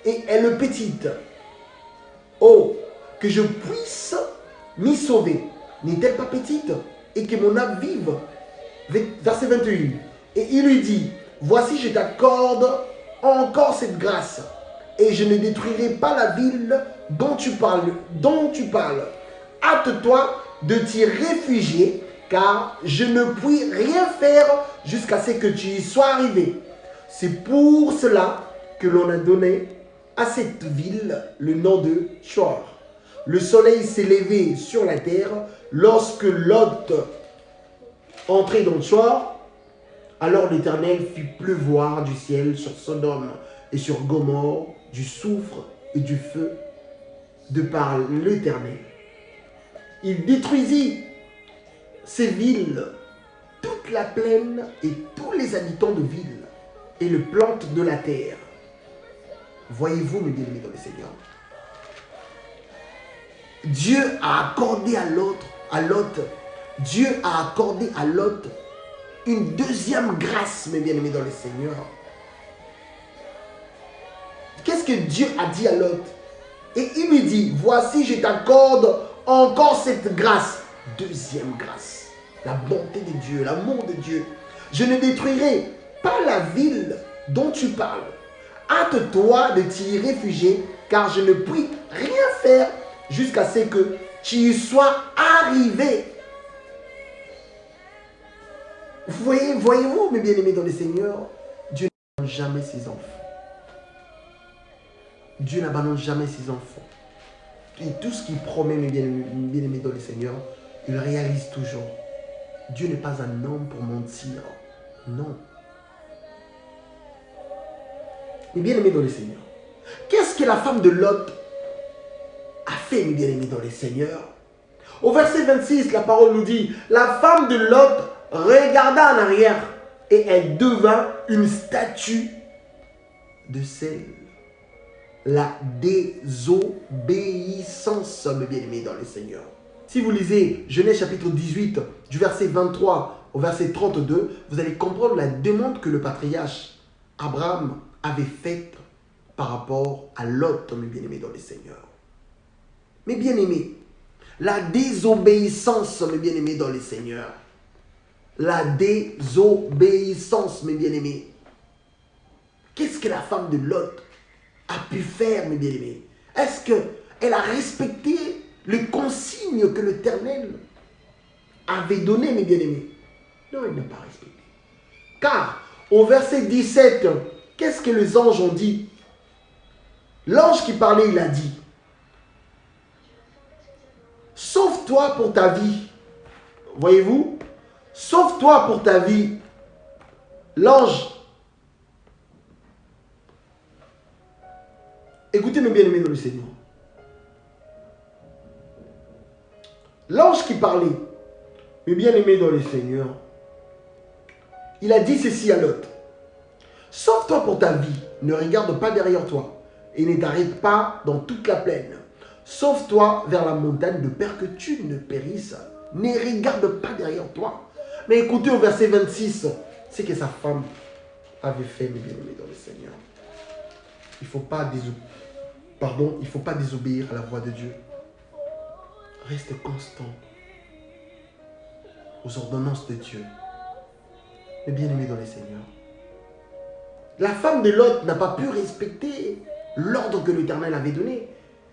A: Et elle est petite. Oh, que je puisse m'y sauver. N'est-elle pas petite? Et que mon âme vive. Verset 21. Et il lui dit, voici je t'accorde encore cette grâce. Et je ne détruirai pas la ville dont tu parles. Hâte-toi de t'y réfugier, car je ne puis rien faire jusqu'à ce que tu y sois arrivé. C'est pour cela que l'on a donné à cette ville le nom de Tsoar. Le soleil s'est levé sur la terre lorsque Lot entrait dans Tsoar. Alors l'Éternel fit pleuvoir du ciel sur Sodome et sur Gomorrhe du soufre et du feu de par l'Éternel. Il détruisit ces villes, toute la plaine et tous les habitants de villes et le plantes de la terre. Voyez-vous, mes bien-aimés dans le Seigneur, Dieu a accordé à Lot, Dieu a accordé à Lot une deuxième grâce, mes bien-aimés dans le Seigneur. Qu'est-ce que Dieu a dit à Lot? Et il lui dit, voici je t'accorde encore cette grâce. Deuxième grâce. La bonté de Dieu, l'amour de Dieu. Je ne détruirai pas la ville dont tu parles. Hâte-toi de t'y réfugier, car je ne puis rien faire jusqu'à ce que tu y sois arrivé. Voyez-vous, mes bien-aimés dans le Seigneur, Dieu n'abandonne jamais ses enfants. Dieu n'abandonne jamais ses enfants. Et tout ce qu'il promet, mes bien-aimés dans le Seigneur, il réalise toujours. Dieu n'est pas un homme pour mentir. Non. Mes bien-aimés dans le Seigneur, qu'est-ce que la femme de Lot a fait, mes bien-aimés dans le Seigneur? Au verset 26, la parole nous dit, la femme de Lot regarda en arrière et elle devint une statue de sel. La désobéissance, mes bien-aimés dans le Seigneur. Si vous lisez Genèse chapitre 18, du verset 23 au verset 32, vous allez comprendre la demande que le patriarche Abraham avait faite par rapport à Lot, mes bien-aimés dans le Seigneur. Mes bien-aimés, la désobéissance, mes bien-aimés dans le Seigneur. La désobéissance, mes bien-aimés. Qu'est-ce que la femme de Lot a pu faire, mes bien-aimés? Est-ce qu'elle a respecté les consignes que l'Éternel avait données, mes bien-aimés? Non, elle n'a pas respecté. Car au verset 17, qu'est-ce que les anges ont dit? L'ange qui parlait, il a dit, sauve-toi pour ta vie. Voyez-vous? Sauve-toi pour ta vie. L'ange. Écoutez mes bien-aimés dans le Seigneur. L'ange qui parlait, mes bien-aimés dans le Seigneur, il a dit ceci à Lot. Sauve-toi pour ta vie, ne regarde pas derrière toi et ne t'arrête pas dans toute la plaine. Sauve-toi vers la montagne de peur que tu ne périsses. Ne regarde pas derrière toi. Mais écoutez au verset 26, c'est que sa femme avait fait, mes bien-aimés dans le Seigneur. Il ne faut pas désobéir à la voix de Dieu. Reste constant aux ordonnances de Dieu. Mes bien-aimés dans le Seigneur. La femme de Lot n'a pas pu respecter l'ordre que l'Éternel avait donné.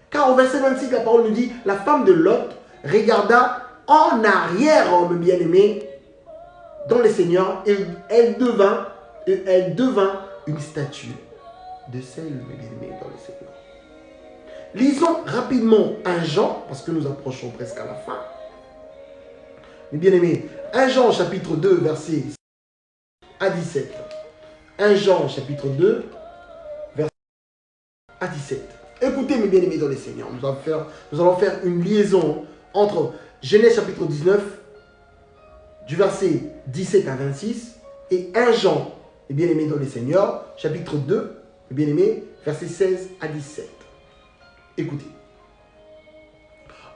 A: Car au verset 26, la parole nous dit, la femme de Lot regarda en arrière, mes bien-aimés, dans le Seigneur, et elle devint une statue de sel, mes bien-aimés, dans le Seigneur. Lisons rapidement 1 Jean, parce que nous approchons presque à la fin. Mes bien-aimés, 1 Jean chapitre 2, verset à 17. 1 Jean chapitre 2, verset à 17. Écoutez, mes bien-aimés dans le Seigneur, nous allons faire une liaison entre Genèse chapitre 19, du verset 17 à 26, et 1 Jean, mes bien-aimés dans le Seigneur, chapitre 2, mes bien-aimés, verset 16 à 17. Écoutez.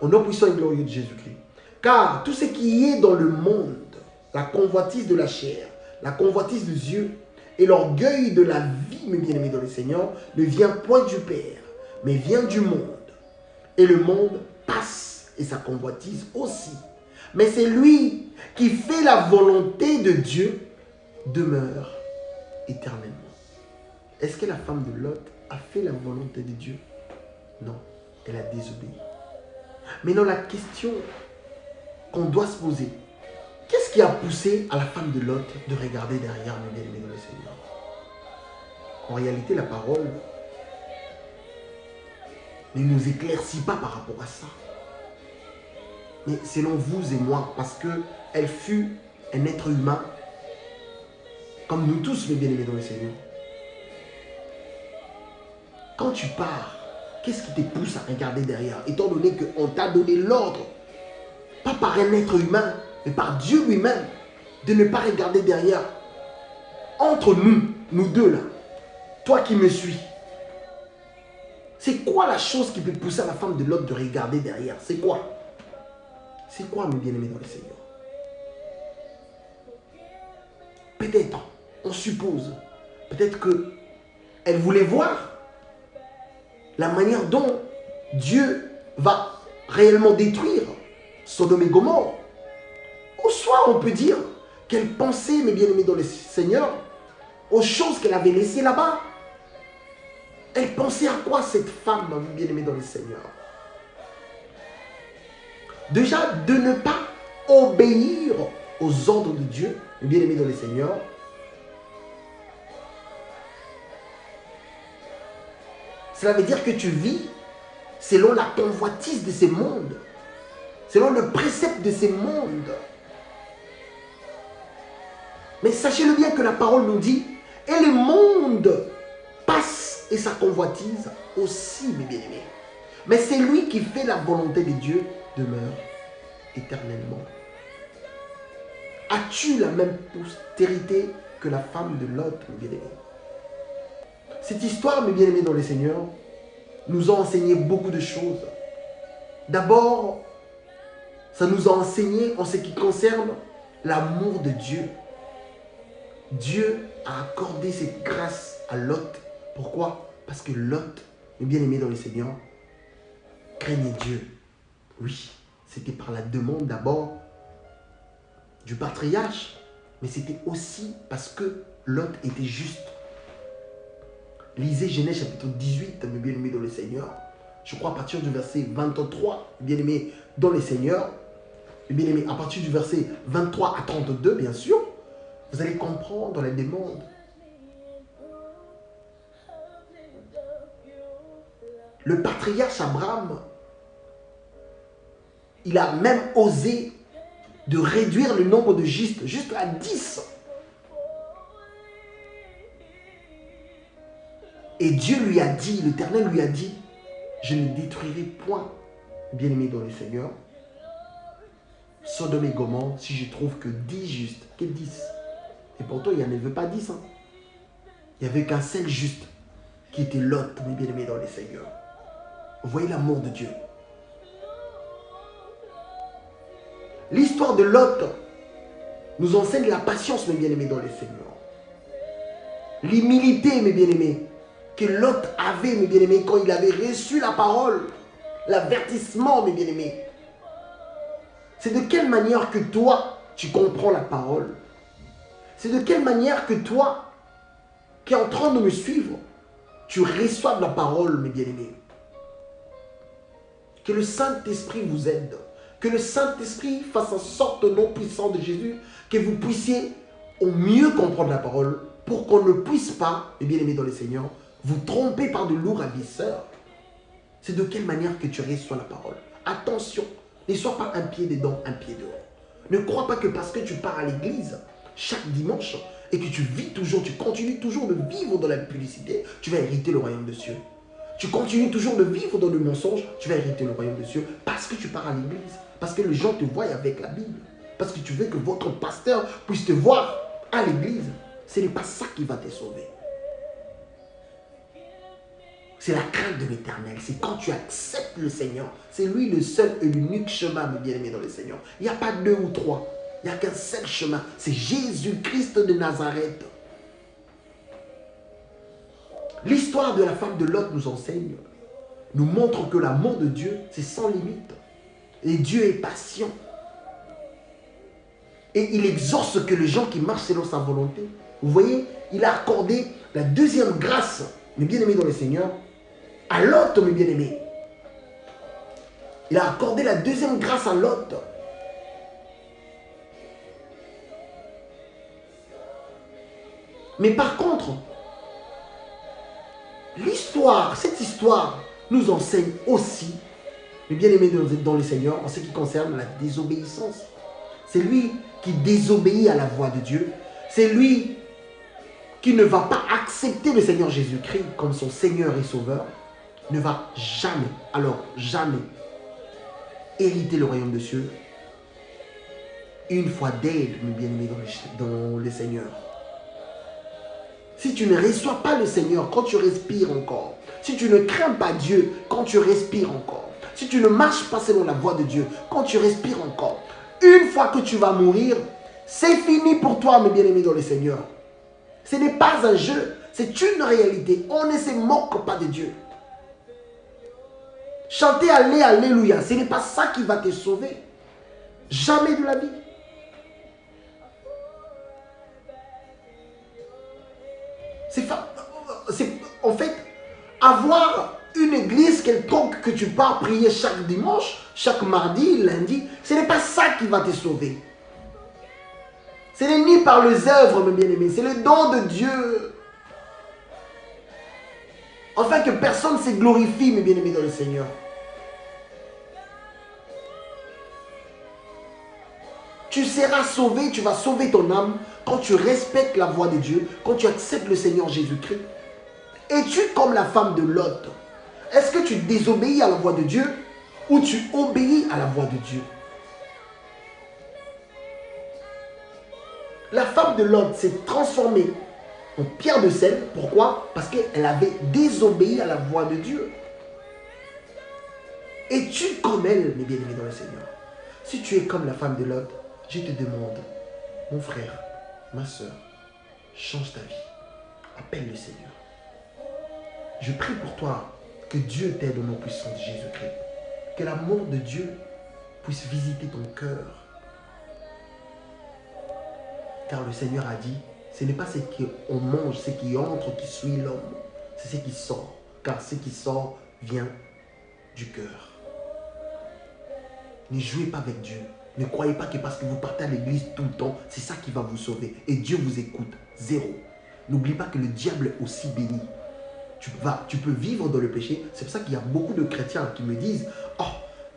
A: Au nom puissant et glorieux de Jésus-Christ. Car tout ce qui est dans le monde, la convoitise de la chair, la convoitise des yeux et l'orgueil de la vie, mes bien-aimés dans le Seigneur, ne vient point du Père, mais vient du monde. Et le monde passe et sa convoitise aussi. Mais c'est lui qui fait la volonté de Dieu demeure éternellement. Est-ce que la femme de Lot a fait la volonté de Dieu? Non, elle a désobéi. Maintenant, la question qu'on doit se poser, qu'est-ce qui a poussé à la femme de Lot de regarder derrière mes bien-aimés dans le Seigneur? En réalité, la parole ne nous éclaircit pas par rapport à ça. Mais selon vous et moi, parce qu'elle fut un être humain, comme nous tous, mes bien-aimés dans le Seigneur. Quand tu pars, qu'est-ce qui te pousse à regarder derrière? Étant donné qu'on t'a donné l'ordre, pas par un être humain, mais par Dieu lui-même, de ne pas regarder derrière. Entre nous deux là, toi qui me suis, c'est quoi la chose qui peut pousser à la femme de Lot de regarder derrière? C'est quoi? C'est quoi, mes bien-aimés dans le Seigneur? Peut-être, on suppose, peut-être qu'elle voulait voir la manière dont Dieu va réellement détruire Sodome et Gomorrhe. Ou soit on peut dire qu'elle pensait, mes bien-aimés dans le Seigneur, aux choses qu'elle avait laissées là-bas. Elle pensait à quoi cette femme, mes bien-aimés dans le Seigneur? Déjà, de ne pas obéir aux ordres de Dieu, mes bien-aimés dans le Seigneur. Cela veut dire que tu vis selon la convoitise de ces mondes, selon le précepte de ces mondes. Mais sachez-le bien que la parole nous dit, et le monde passe et sa convoitise aussi, mes bien-aimés. Mais c'est lui qui fait la volonté de Dieu demeure éternellement. As-tu la même postérité que la femme de Lot, mes bien-aimés? Cette histoire, mes bien-aimés dans le Seigneur, nous a enseigné beaucoup de choses. D'abord, ça nous a enseigné en ce qui concerne l'amour de Dieu. Dieu a accordé cette grâce à Lot. Pourquoi? Parce que Lot, mes bien-aimés dans le Seigneur, craignait Dieu. Oui, c'était par la demande d'abord du patriarche, mais c'était aussi parce que Lot était juste. Lisez Genèse chapitre 18, mes bien-aimés dans le Seigneur. Je crois à partir du verset 23, bien-aimés dans le Seigneur. Bien-aimés, à partir du verset 23 à 32, bien sûr, vous allez comprendre la demande. Le patriarche Abraham, il a même osé de réduire le nombre de justes jusqu'à 10. Et Dieu lui a dit, l'Éternel lui a dit, je ne détruirai point, bien-aimé dans le Seigneur, Sodome et Gomorrhe, si je trouve que 10 justes. Que 10? Et pourtant, il n'en veut pas 10. Hein. Il n'y avait qu'un seul juste qui était Lot, mes bien-aimés dans les Seigneurs. Vous voyez l'amour de Dieu. L'histoire de Lot nous enseigne la patience, mes bien-aimés dans les Seigneurs. L'humilité, mes bien-aimés, que Lot avait, mes bien-aimés, quand il avait reçu la parole, l'avertissement, mes bien-aimés. C'est de quelle manière que toi, tu comprends la parole. C'est de quelle manière que toi, qui es en train de me suivre, tu reçois la parole, mes bien-aimés. Que le Saint-Esprit vous aide. Que le Saint-Esprit fasse en sorte, au nom puissant de Jésus, que vous puissiez au mieux comprendre la parole pour qu'on ne puisse pas, mes bien-aimés dans le Seigneur, vous tromper par de lourds ravisseurs. C'est de quelle manière que tu reçois la parole. Attention, ne sois pas un pied dedans, un pied dehors. Ne crois pas que parce que tu pars à l'église chaque dimanche et que tu vis toujours, tu continues toujours de vivre dans la publicité, tu vas hériter le royaume de Dieu. Tu continues toujours de vivre dans le mensonge, tu vas hériter le royaume de Dieu parce que tu pars à l'église, parce que les gens te voient avec la Bible, parce que tu veux que votre pasteur puisse te voir à l'église. Ce n'est pas ça qui va te sauver. C'est la crainte de l'Éternel. C'est quand tu acceptes le Seigneur. C'est lui le seul et l'unique chemin, mes bien-aimés dans le Seigneur. Il n'y a pas deux ou trois. Il n'y a qu'un seul chemin. C'est Jésus-Christ de Nazareth. L'histoire de la femme de Lot nous enseigne, nous montre que l'amour de Dieu, c'est sans limite. Et Dieu est patient. Et il exorce que les gens qui marchent selon sa volonté. Vous voyez, il a accordé la deuxième grâce, mes bien-aimés dans le Seigneur, à Lot, mes bien-aimés. Il a accordé la deuxième grâce à Lot. Mais par contre, cette histoire nous enseigne aussi, mes bien-aimés dans le Seigneur, en ce qui concerne la désobéissance. C'est lui qui désobéit à la voix de Dieu. C'est lui qui ne va pas accepter le Seigneur Jésus-Christ comme son Seigneur et Sauveur. Ne va jamais, alors jamais, hériter le royaume de Dieu une fois d'aide, mes bien-aimés dans le Seigneur. Si tu ne reçois pas le Seigneur quand tu respires encore, si tu ne crains pas Dieu quand tu respires encore, si tu ne marches pas selon la voie de Dieu quand tu respires encore, une fois que tu vas mourir, c'est fini pour toi, mes bien-aimés dans le Seigneur. Ce n'est pas un jeu, c'est une réalité. On ne se moque pas de Dieu. Chanter Allé, Alléluia, ce n'est pas ça qui va te sauver. Jamais de la vie. En fait, avoir une église quelconque que tu pars prier chaque dimanche, chaque mardi, lundi, ce n'est pas ça qui va te sauver. Ce n'est ni par les œuvres, mes bien-aimés, c'est le don de Dieu. Afin que personne ne se glorifie, mes bien-aimés, dans le Seigneur. Tu seras sauvé, tu vas sauver ton âme quand tu respectes la voix de Dieu, quand tu acceptes le Seigneur Jésus-Christ. Es-tu comme la femme de Lot? Est-ce que tu désobéis à la voix de Dieu ou tu obéis à la voix de Dieu? La femme de Lot s'est transformée en pierre de sel. Pourquoi? Parce qu'elle avait désobéi à la voix de Dieu. Es-tu comme elle, mes bien-aimés dans le Seigneur? Si tu es comme la femme de Lot, je te demande, mon frère, ma soeur, change ta vie. Appelle le Seigneur. Je prie pour toi que Dieu t'aide au nom puissant de Jésus-Christ. Que l'amour de Dieu puisse visiter ton cœur. Car le Seigneur a dit, ce n'est pas ce qu'on mange, ce qui entre, qui suit l'homme. C'est ce qui sort. Car ce qui sort vient du cœur. Ne jouez pas avec Dieu. Ne croyez pas que parce que vous partez à l'église tout le temps, c'est ça qui va vous sauver. Et Dieu vous écoute. Zéro. N'oublie pas que le diable est aussi béni. Tu peux vivre dans le péché. C'est pour ça qu'il y a beaucoup de chrétiens qui me disent, oh,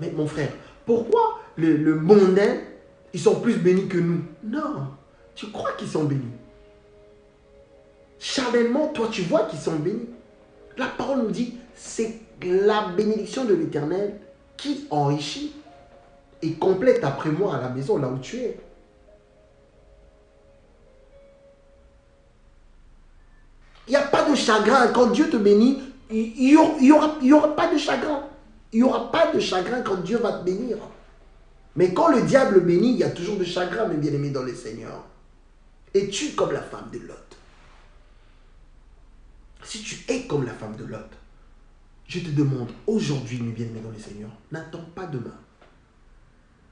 A: mais mon frère, pourquoi le mondain, ils sont plus bénis que nous? Non, tu crois qu'ils sont bénis. Charnellement, toi, tu vois qu'ils sont bénis. La parole nous dit, c'est la bénédiction de l'Éternel qui enrichit et complète après moi à la maison, là où tu es. Il n'y a de chagrin. Quand Dieu te bénit, il y aura pas de chagrin. Il n'y aura pas de chagrin quand Dieu va te bénir. Mais quand le diable bénit, il y a toujours de chagrin, mes bien-aimés dans le Seigneur. Es-tu comme la femme de Lot? Si tu es comme la femme de Lot, je te demande aujourd'hui, mes bien-aimés dans le Seigneur, n'attends pas demain.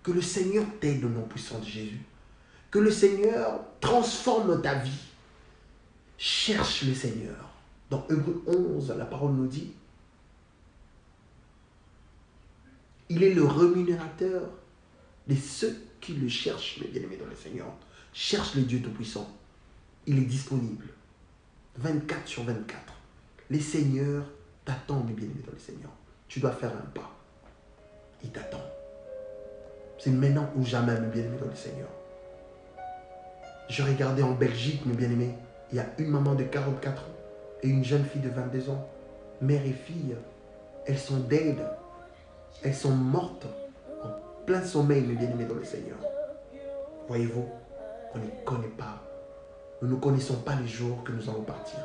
A: Que le Seigneur t'aide au nom puissant de Jésus. Que le Seigneur transforme ta vie. Cherche le Seigneur. Dans Hébreux 11, la parole nous dit, il est le rémunérateur de ceux qui le cherchent, mes bien-aimés dans le Seigneur. Cherche le Dieu Tout-Puissant. Il est disponible. 24 sur 24. Les Seigneurs t'attendent, mes bien-aimés dans le Seigneur. Tu dois faire un pas. Il t'attend. C'est maintenant ou jamais, mes bien-aimés dans le Seigneur. Je regardais en Belgique, mes bien-aimés, il y a une maman de 44 ans et une jeune fille de 22 ans. Mère et fille, elles sont dead. Elles sont mortes en plein sommeil, mes bien-aimés dans le Seigneur. Voyez-vous, on ne connaît pas. Nous ne connaissons pas les jours que nous allons partir.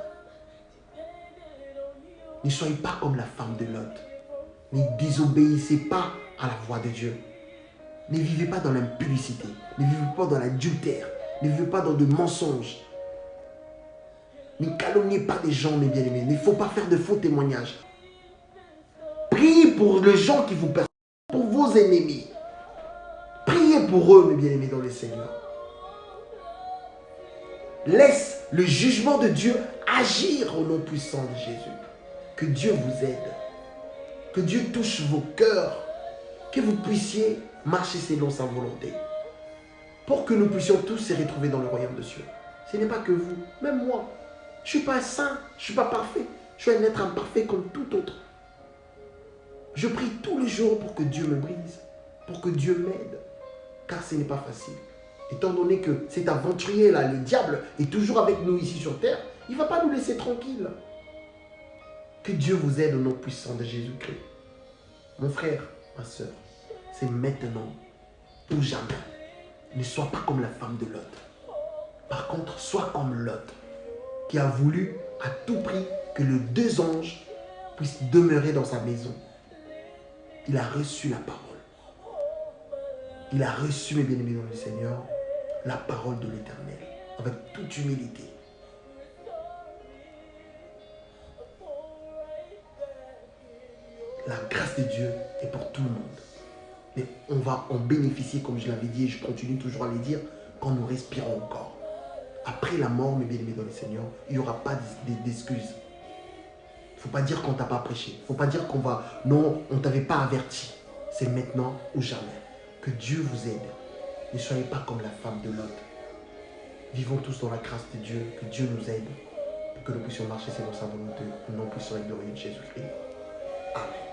A: Ne soyez pas comme la femme de Lot. Ne désobéissez pas à la voix de Dieu. Ne vivez pas dans l'impudicité. Ne vivez pas dans l'adultère. Ne vivez pas dans de mensonges. Ne calomniez pas des gens, mes bien-aimés. Il ne faut pas faire de faux témoignages. Priez pour les gens qui vous persécutent, pour vos ennemis. Priez pour eux, mes bien-aimés dans le Seigneur. Laisse le jugement de Dieu agir au nom puissant de Jésus. Que Dieu vous aide. Que Dieu touche vos cœurs. Que vous puissiez marcher selon sa volonté. Pour que nous puissions tous se retrouver dans le royaume de Dieu. Ce n'est pas que vous, même moi. Je ne suis pas saint, je ne suis pas parfait. Je suis un être imparfait comme tout autre. Je prie tous les jours pour que Dieu me brise, pour que Dieu m'aide. Car ce n'est pas facile. Étant donné que cet aventurier-là, le diable, est toujours avec nous ici sur terre, il ne va pas nous laisser tranquilles. Que Dieu vous aide au nom puissant de Jésus-Christ. Mon frère, ma soeur, c'est maintenant ou jamais. Ne sois pas comme la femme de Lot. Par contre, sois comme Lot, qui a voulu à tout prix que les deux anges puissent demeurer dans sa maison. Il a reçu la parole. Il a reçu, mes bien-aimés dans le Seigneur, la parole de l'Éternel, avec toute humilité. La grâce de Dieu est pour tout le monde. Mais on va en bénéficier, comme je l'avais dit, et je continue toujours à le dire, quand nous respirons encore. Après la mort, mes bien-aimés dans le Seigneur, il n'y aura pas d'excuses. Il ne faut pas dire qu'on ne t'a pas prêché. Il ne faut pas dire qu'on va... Non, on ne t'avait pas averti. C'est maintenant ou jamais. Que Dieu vous aide. Ne soyez pas comme la femme de Lot. Vivons tous dans la grâce de Dieu. Que Dieu nous aide. Pour que nous puissions marcher selon sa volonté. Au nom puissant et glorieux de Jésus-Christ. Amen.